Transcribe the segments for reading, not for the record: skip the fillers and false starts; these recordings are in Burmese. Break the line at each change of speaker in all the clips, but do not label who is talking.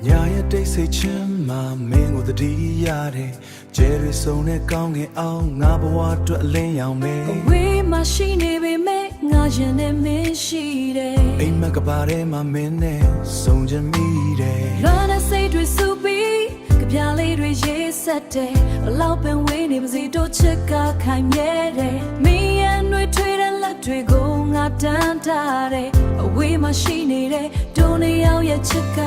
ညာရဲ့တိတ်ဆိတ်ချင်းမှာမင်းကိုတတိရတယ်ကျဲရီစုံနဲ့ကောင်းငင်အောင်ငါဘဝအတွက်အလင်းရောင်မယ်
ဝေးမှာရှိနေပေမဲ့ငါရင်နဲ့မင်းရှိတယ်
အိမ်မက်ကပါထဲမှာမင်းနဲ့စုံချင်မိတယ်
လွမ်းတဲ့စိတ်တွေစုပြီးကြပြလေးတွေရေးဆက်တယ်ဘလောက်ပင်ဝေးနေပါစေတို့ချစ်ကခိုင်မြဲတယ်မင်းရဲ့နှွေထွေးတဲ့လက်တွေကိုငါတန်းထားတယ်အဝေးမှာရှိနေတဲ့တို့နှစ်ယောက်ရဲ့ချစ်က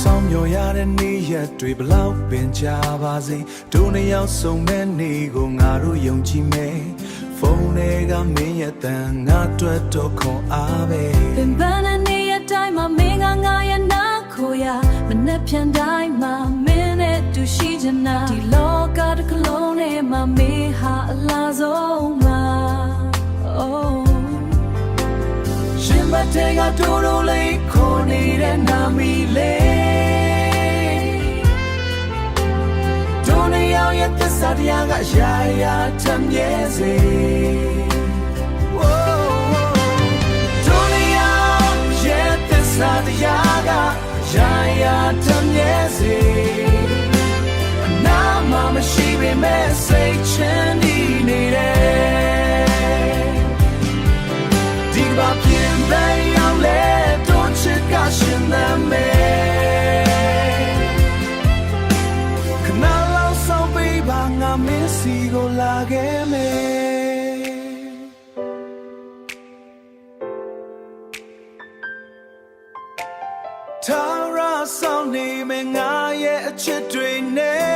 ဆောင်းမြော်ရတဲ့နေ့ရက်တွေဘလောက်ပင်ကြာပါစေတို့နှစ်ယောက်စုံမဲ့နေ့ကိုငါတို့ယုံကြည်မယ်ဖုန်းတွေကမင်းရဲ့တန်ငါတွေ့တော့ခွန်အားပဲ
ပင်ပန်းတဲ့နေ့ရက်တိုင်းမှာမင်းကငါရဲ့နာခိုရမနှက်ဖြန်တိုင်းမှာမင်းနဲ့တူရှိချင်တာဒီလောကတစ်ခလုံးနဲ့မှာမင်းဟာအလားဆုံးမှာရှင်မတေကတို့တို့လေးခေါ်နေတဲ့နာမီလေးတို့နေရောက်ရဲ့သစ္စာတရားကရာရာထမြဲစေတို့နေရောက်ရဲ့သစ္စာတရားကရာရာထမြဲစေအနာမရှိပေမဲ့စိတ်ချမ်းနေတယ်ဒီကဘာပြင်ပရောက်လေတို့ချစ်ကရှင်သမဲခဏလောက်ဆောင်ပေးပါငါမင်းစီကိုလာခဲ့မယ်ထာဝရဆောင်နေမယ်ငါရဲ့အချစ်တွေနဲ့